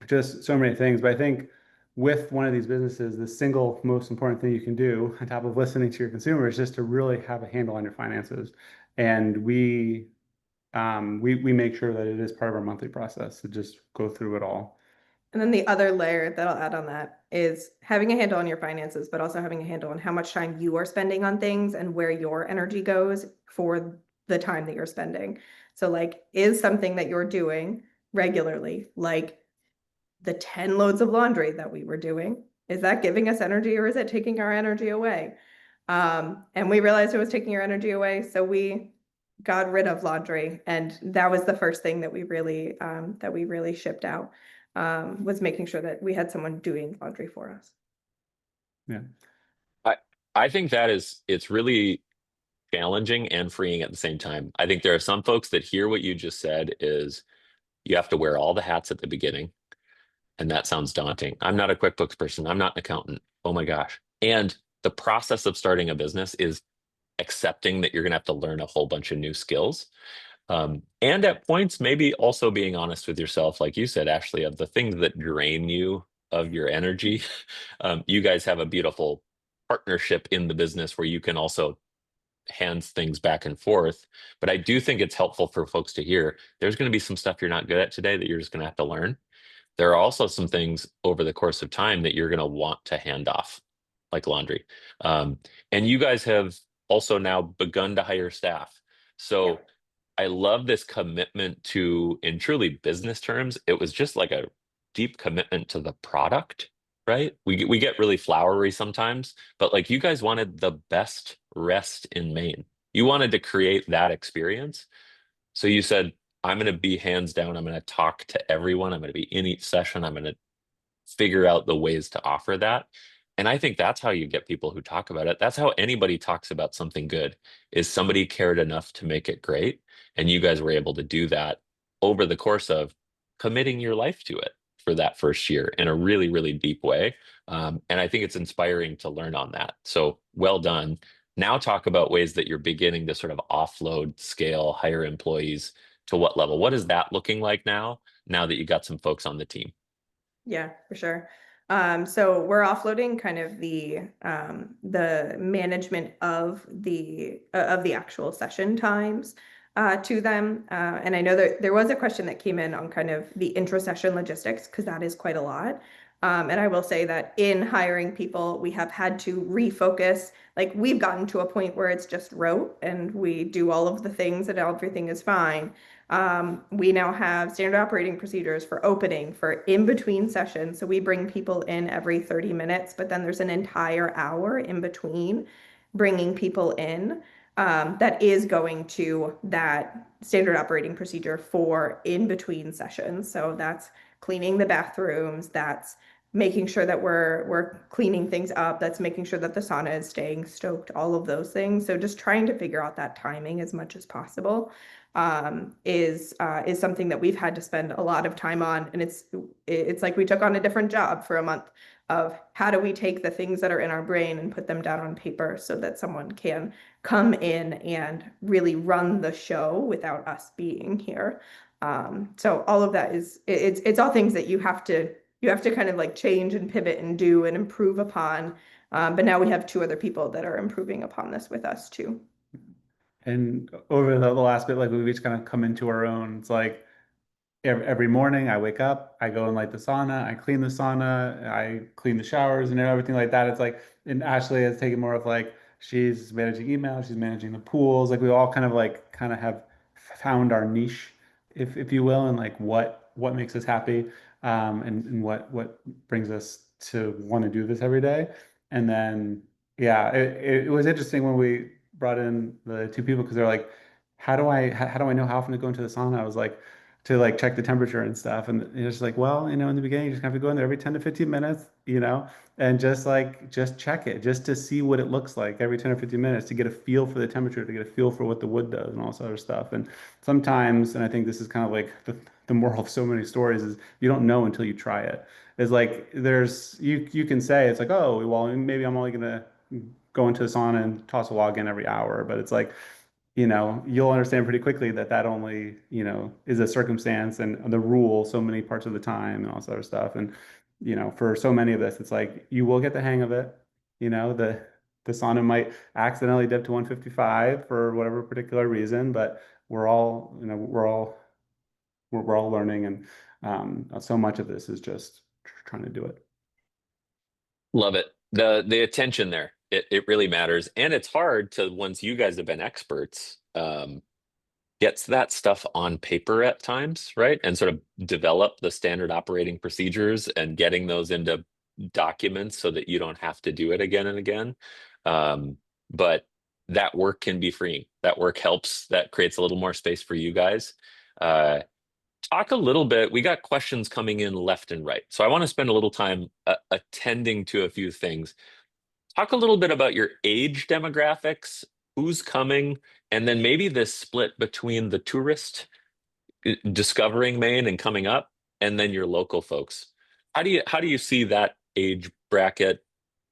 just so many things. But I think with one of these businesses, the single most important thing you can do on top of listening to your consumer is just to really have a handle on your finances. And we make sure that it is part of our monthly process to just go through it all. And then the other layer that I'll add on that is having a handle on your finances, but also having a handle on how much time you are spending on things and where your energy goes for the time that you're spending. So like, is something that you're doing regularly, like the 10 loads of laundry that we were doing, is that giving us energy or is it taking our energy away? And we realized it was taking our energy away, so we got rid of laundry, and that was the first thing that we really shipped out, was making sure that we had someone doing laundry for us. Yeah. I think it's really challenging and freeing at the same time. I think there are some folks that hear what you just said is you have to wear all the hats at the beginning. And that sounds daunting. I'm not a QuickBooks person. I'm not an accountant. Oh my gosh. And the process of starting a business is accepting that you're going to have to learn a whole bunch of new skills. And at points, maybe also being honest with yourself, like you said, Ashley, of the things that drain you of your energy. You guys have a beautiful partnership in the business where you can also hands things back and forth. But I do think it's helpful for folks to hear there's going to be some stuff you're not good at today that you're just going to have to learn. There are also some things over the course of time that you're going to want to hand off, like laundry. And you guys have also now begun to hire staff. So Yeah. I love this commitment to, in truly business terms, it was just like a deep commitment to the product, right? We get really flowery sometimes, but like you guys wanted the best rest in Maine. You wanted to create that experience. So you said, I'm going to be hands down. I'm going to talk to everyone. I'm going to be in each session. I'm going to figure out the ways to offer that. And I think that's how you get people who talk about it. That's how anybody talks about something good, is somebody cared enough to make it great. And you guys were able to do that over the course of committing your life to it for that first year in a really, really deep way. And I think it's inspiring to learn on that. So well done. Now talk about ways that you're beginning to sort of offload, scale, hire employees to what level? What is that looking like now that you got some folks on the team? Yeah, for sure. So we're offloading kind of the management of the actual session times to them. And I know that there was a question that came in on kind of the intra-session logistics, because that is quite a lot. And I will say that in hiring people, we have had to refocus. Like, we've gotten to a point where it's just rote and we do all of the things and everything is fine. We now have standard operating procedures for opening, for in between sessions. So we bring people in every 30 minutes, but then there's an entire hour in between bringing people in, that is going to that standard operating procedure for in between sessions. So that's cleaning the bathrooms, that's making sure that we're cleaning things up, that's making sure that the sauna is staying stoked, all of those things. So just trying to figure out that timing as much as possible is something that we've had to spend a lot of time on. And it's like we took on a different job for a month of how do we take the things that are in our brain and put them down on paper so that someone can come in and really run the show without us being here. So all of that it's all things that you have to kind of like change and pivot and do and improve upon. But now we have two other people that are improving upon this with us too. And over the last bit, like we've each kind of come into our own. It's like every morning I wake up, I go and light the sauna, I clean the sauna, I clean the showers and everything like that. It's like, and Ashley has taken more of like, she's managing email, she's managing the pools. Like we all kind of have found our niche, if you will, and like what makes us happy, and what brings us to want to do this every day. And then, yeah, it was interesting when brought in the two people because they're like, how do I know how often to go into the sauna? I was like, to like check the temperature and stuff. And it's like, well, in the beginning, you just have to go in there every 10 to 15 minutes, and just check it, just to see what it looks like every 10 or 15 minutes to get a feel for the temperature, to get a feel for what the wood does and all this other stuff. And sometimes, and I think this is kind of like the moral of so many stories is you don't know until you try it. It's like you can say it's like, oh, well, maybe I'm only gonna go into the sauna and toss a log in every hour, but it's like, you'll understand pretty quickly that that only, is a circumstance and the rule so many parts of the time and all this other stuff. And, for so many of us, it's like you will get the hang of it. The sauna might accidentally dip to 155 for whatever particular reason, but we're all learning, and so much of this is just trying to do it. Love it. The attention there. It really matters. And it's hard to, once you guys have been experts, gets that stuff on paper at times, right? And sort of develop the standard operating procedures and getting those into documents so that you don't have to do it again and again. But that work can be freeing. That work helps. That creates a little more space for you guys. Talk a little bit. We got questions coming in left and right. So I want to spend a little time attending to a few things. Talk a little bit about your age demographics, who's coming, and then maybe this split between the tourist discovering Maine and coming up, and then your local folks. How do you see that age bracket,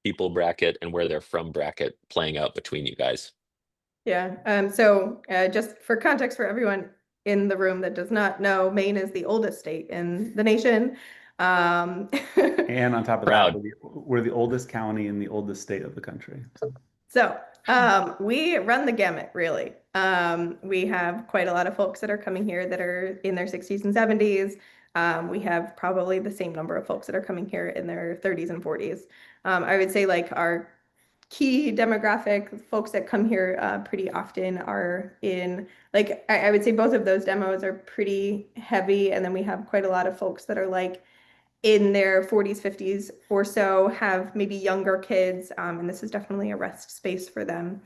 people bracket, and where they're from bracket playing out between you guys? Yeah. So just for context for everyone in the room that does not know, Maine is the oldest state in the nation. And on top of that, Proud. we're the oldest county in the oldest state of the country. So we run the gamut, really. We have quite a lot of folks that are coming here that are in their 60s and 70s. We have probably the same number of folks that are coming here in their 30s and 40s. I would say like our key demographic folks that come here pretty often are in, like, I would say both of those demos are pretty heavy. And then we have quite a lot of folks that are like in their 40s, 50s or so, have maybe younger kids. And this is definitely a rest space for them.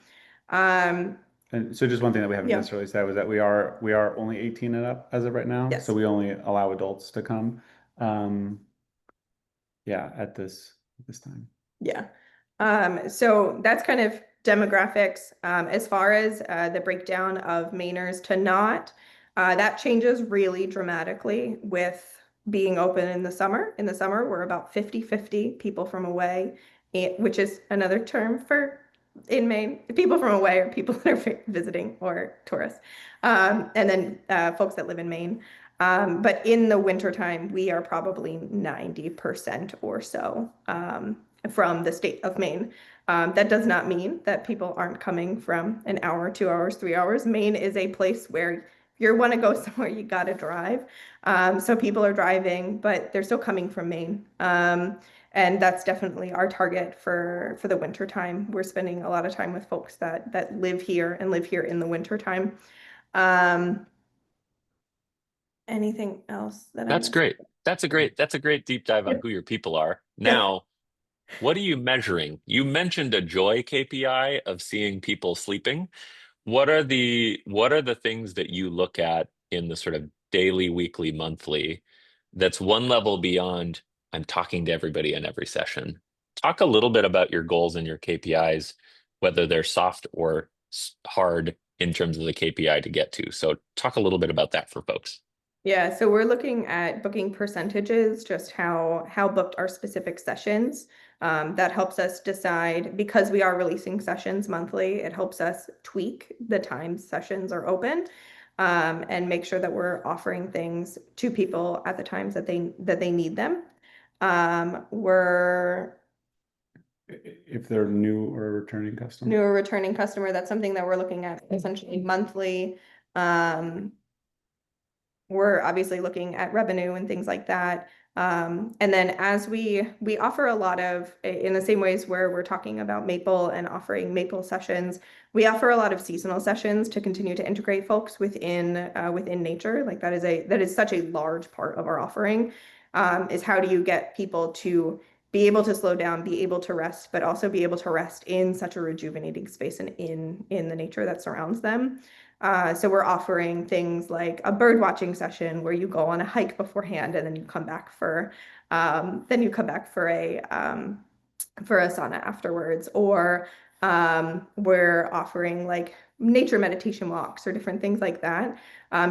And so just one thing that we haven't Yeah. necessarily said was that we are only 18 and up as of right now. Yes. So we only allow adults to come. At this time. Yeah. So that's kind of demographics. As far as the breakdown of Mainers to not, that changes really dramatically with being open in the summer. In the summer, we're about 50-50 people from away, which is another term for in Maine. People from away are people that are visiting or tourists. And then folks that live in Maine. But in the wintertime, we are probably 90% or so from the state of Maine. That does not mean that people aren't coming from an hour, 2 hours, 3 hours. Maine is a place where if you want to go somewhere, you got to drive. So people are driving, but they're still coming from Maine. And that's definitely our target for the winter time. We're spending a lot of time with folks that live here and live here in the winter time. Anything else that That's great. That's a great deep dive on who your people are. Now, what are you measuring? You mentioned a joy KPI of seeing people sleeping. What are the things that you look at in the sort of daily, weekly, monthly that's one level beyond I'm talking to everybody in every session? Talk a little bit about your goals and your KPIs, whether they're soft or hard in terms of the KPI to get to. So talk a little bit about that for folks. Yeah, so we're looking at booking percentages, just how booked our specific sessions. That helps us decide, because we are releasing sessions monthly, it helps us tweak the times sessions are open, and make sure that we're offering things to people at the times that they need them. We're If they're new or a returning customer. new or returning customer, that's something that we're looking at essentially monthly. We're obviously looking at revenue and things like that. And then as we offer a lot of, in the same ways where we're talking about maple and offering maple sessions, we offer a lot of seasonal sessions to continue to integrate folks within nature. Like that is such a large part of our offering, is how do you get people to be able to slow down, be able to rest, but also be able to rest in such a rejuvenating space and in the nature that surrounds them. So we're offering things like a bird watching session where you go on a hike beforehand and then you come back for a sauna afterwards, or we're offering like nature meditation walks or different things like that,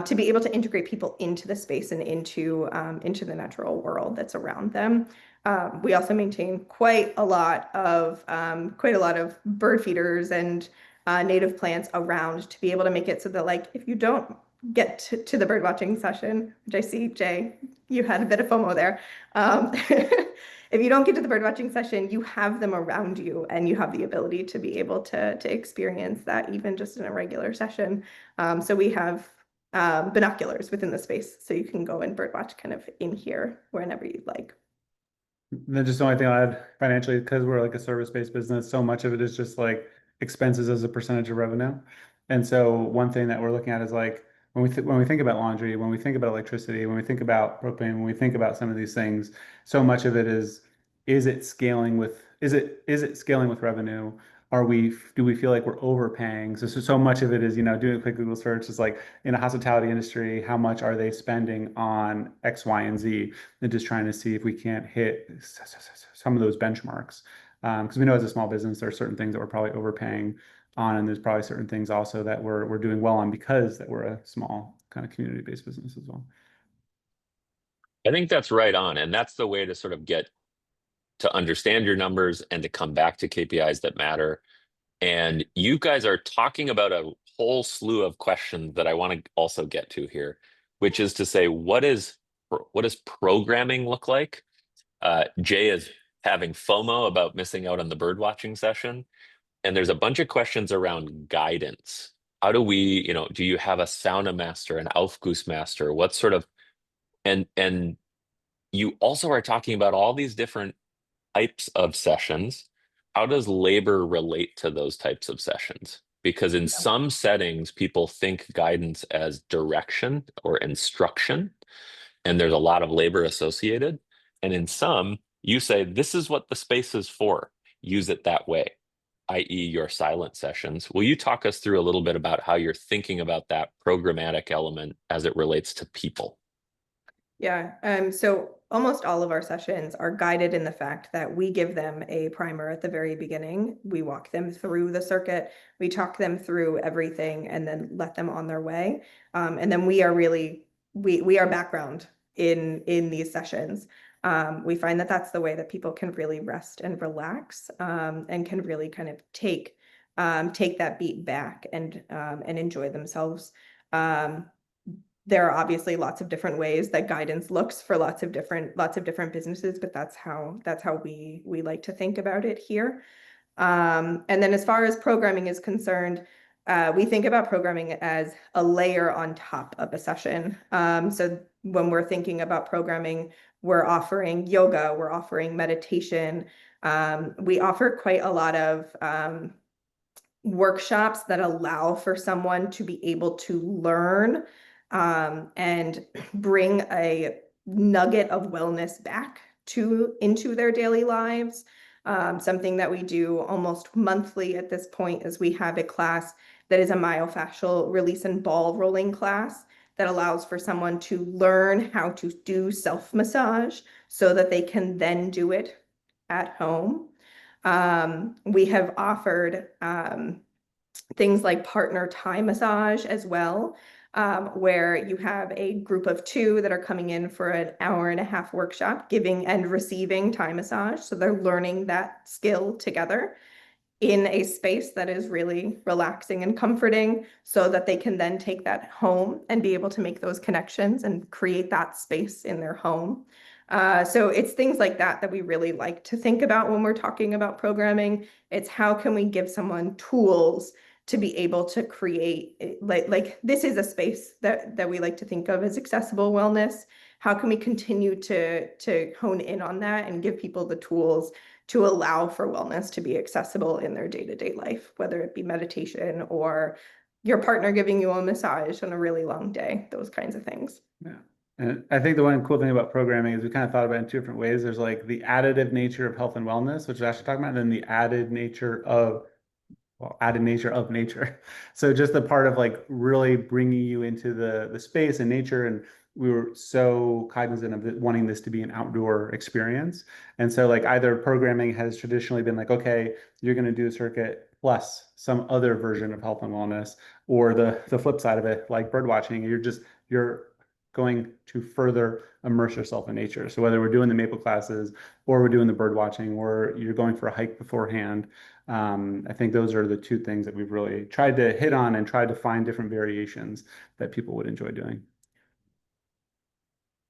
to be able to integrate people into the space and into the natural world that's around them. We also maintain quite a lot of bird feeders and native plants around to be able to make it so that, like, if you don't get to the bird watching session, which I see, Jay, you had a bit of FOMO there. If you don't get to the bird watching session, you have them around you and you have the ability to be able to experience that even just in a regular session. So we have binoculars within the space, so you can go and bird watch kind of in here whenever you'd like. And then just the only thing I'll add financially, because we're like a service-based business, so much of it is just like expenses as a percentage of revenue. And so one thing that we're looking at is like when we think about laundry, when we think about electricity, when we think about propane, when we think about some of these things, so much of it is it scaling with revenue? Do we feel like we're overpaying? So much of it is, doing a quick Google search is like in a hospitality industry, how much are they spending on X, Y, and Z? And just trying to see if we can't hit some of those benchmarks. Because we know as a small business, there are certain things that we're probably overpaying on, and there's probably certain things also that we're doing well on because that we're a small kind of community-based business as well. I think that's right on. And that's the way to sort of get to understand your numbers and to come back to KPIs that matter. And you guys are talking about a whole slew of questions that I want to also get to here, which is to say, what does programming look like? Jay is having FOMO about missing out on the bird watching session. And there's a bunch of questions around guidance. How do we, do you have a sauna master, an Aufguss master? What sort of, and you also are talking about all these different types of sessions. How does labor relate to those types of sessions? Because in some settings, people think guidance as direction or instruction, and there's a lot of labor associated. And in some, you say, this is what the space is for. Use it that way, i.e. your silent sessions. Will you talk us through a little bit about how you're thinking about that programmatic element as it relates to people? Yeah, so almost all of our sessions are guided in the fact that we give them a primer at the very beginning. We walk them through the circuit, we talk them through everything, and then let them on their way. And then we are background in these sessions. We find that that's the way that people can really rest and relax, and can really kind of take that beat back and enjoy themselves. There are obviously lots of different ways that guidance looks for lots of different businesses, but that's how we like to think about it here. And then as far as programming is concerned, we think about programming as a layer on top of a session. So when we're thinking about programming, we're offering yoga, we're offering meditation. We offer quite a lot of workshops that allow for someone to be able to learn and bring a nugget of wellness back into their daily lives. Something that we do almost monthly at this point is we have a class that is a myofascial release and ball rolling class that allows for someone to learn how to do self-massage so that they can then do it at home. We have offered things like partner Thai massage as well, where you have a group of two that are coming in for an hour-and-a-half workshop, giving and receiving Thai massage. So they're learning that skill together in a space that is really relaxing and comforting, so that they can then take that home and be able to make those connections and create that space in their home. So it's things like that we really like to think about when we're talking about programming. It's how can we give someone tools to be able to create, like this is a space that we like to think of as accessible wellness. How can we continue to hone in on that and give people the tools to allow for wellness to be accessible in their day-to-day life, whether it be meditation or your partner giving you a massage on a really long day, those kinds of things. Yeah. And I think the one cool thing about programming is we kind of thought about it in two different ways. There's like the additive nature of health and wellness, which is actually talking about, and then the added nature of, well, added nature of nature. So just the part of like really bringing you into the space and nature. And we were so cognizant of wanting this to be an outdoor experience. And so like either programming has traditionally been like, okay, you're going to do a circuit plus some other version of health and wellness, or the flip side of it, like bird watching, you're going to further immerse yourself in nature. So whether we're doing the maple classes or we're doing the bird watching or you're going for a hike beforehand, I think those are the two things that we've really tried to hit on and tried to find different variations that people would enjoy doing.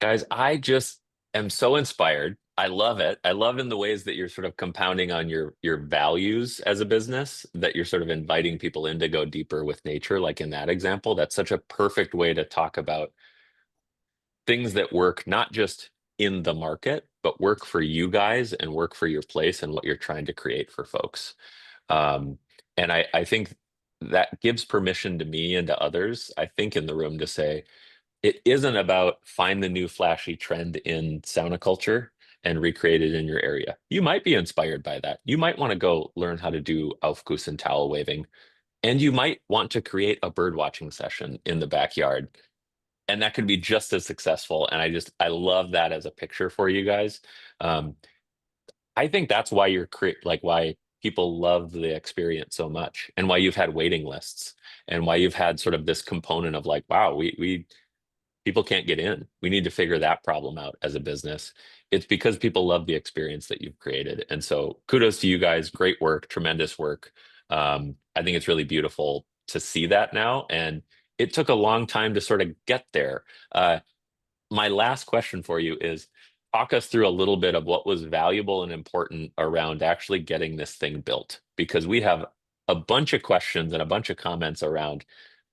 Guys, I just am so inspired. I love it. I love in the ways that you're sort of compounding on your values as a business, that you're sort of inviting people in to go deeper with nature, like in that example. That's such a perfect way to talk about things that work not just in the market, but work for you guys and work for your place and what you're trying to create for folks. Um, and I think that gives permission to me and to others, I think, in the room to say, it isn't about find the new flashy trend in sauna culture and recreate it in your area. You might be inspired by that. You might want to go learn how to do Aufguss and towel waving, and you might want to create a bird watching session in the backyard. And that could be just as successful. And I love that as a picture for you guys. Um, I think that's why like why people love the experience so much, and why you've had waiting lists, and why you've had sort of this component of like, wow, we people can't get in. We need to figure that problem out as a business. It's because people love the experience that you've created. And so kudos to you guys. Great work, tremendous work. I think it's really beautiful to see that now. And it took a long time to sort of get there. My last question for you is, talk us through a little bit of what was valuable and important around actually getting this thing built, because we have a bunch of questions and a bunch of comments around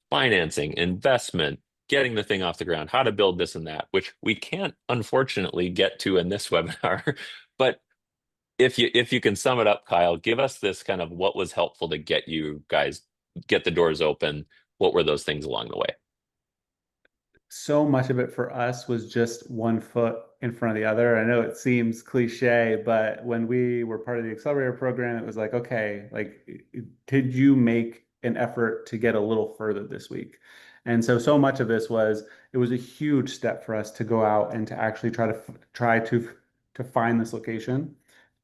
financing, investment, getting the thing off the ground, how to build this and that, which we can't unfortunately get to in this webinar. But if you can sum it up, Kyle, give us this kind of what was helpful to get you guys get the doors open. What were those things along the way? So much of it for us was just one foot in front of the other. I know it seems cliche, but when we were part of the accelerator program, it was like, okay, like, did you make an effort to get a little further this week? And so much of this was, it was a huge step for us to go out and to actually try to find this location,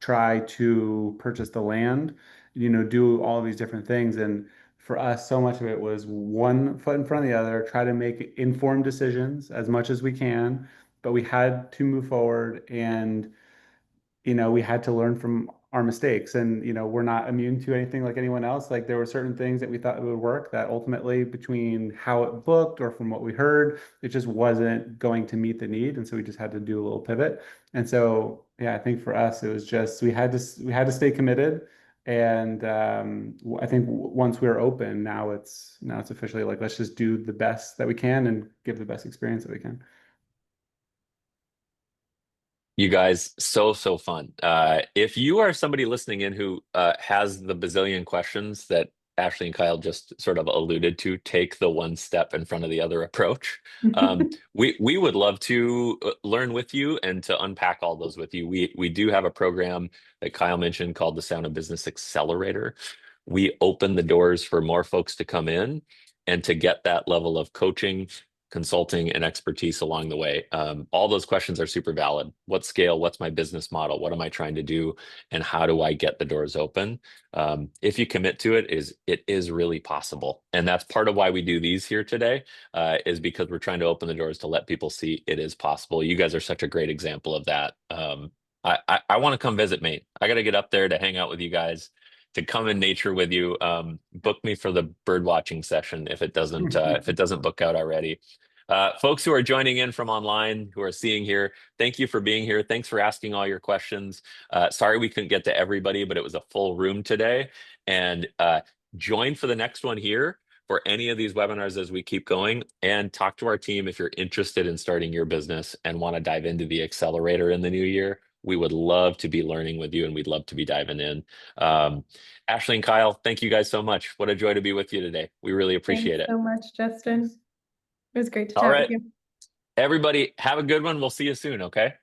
try to purchase the land, do all of these different things. And for us, so much of it was one foot in front of the other, try to make informed decisions as much as we can, but we had to move forward, and we had to learn from our mistakes. And we're not immune to anything like anyone else. Like, there were certain things that we thought would work that ultimately, between how it looked or from what we heard, it just wasn't going to meet the need, and so we just had to do a little pivot. And so yeah, I think for us it was just, we had to stay committed. And I think once we were open, now it's officially like, let's just do the best that we can and give the best experience that we can. You guys, so fun. If you are somebody listening in who has the bazillion questions that Ashley and Kyle just sort of alluded to, take the one step in front of the other approach. We would love to learn with you and to unpack all those with you. We do have a program that Kyle mentioned called the Sauna Business Accelerator. We open the doors for more folks to come in and to get that level of coaching, consulting, and expertise along the way. All those questions are super valid. What scale? What's my business model? What am I trying to do? And how do I get the doors open? If you commit to it, it is really possible. And that's part of why we do these here today, is because we're trying to open the doors to let people see it is possible. You guys are such a great example of that. I want to come visit Maine. I got to get up there to hang out with you guys, to come in nature with you. Book me for the bird watching session if it doesn't book out already. Folks who are joining in from online, who are seeing here, thank you for being here. Thanks for asking all your questions. Sorry we couldn't get to everybody, but it was a full room today. And join for the next one here for any of these webinars as we keep going, and talk to our team if you're interested in starting your business and want to dive into the accelerator in the new year. We would love to be learning with you, and we'd love to be diving in. Ashley and Kyle, thank you guys so much. What a joy to be with you today. We really appreciate Thanks it. so much, Justin. It was great to All chat right. with you. Everybody, have a good one. We'll see you soon. Okay.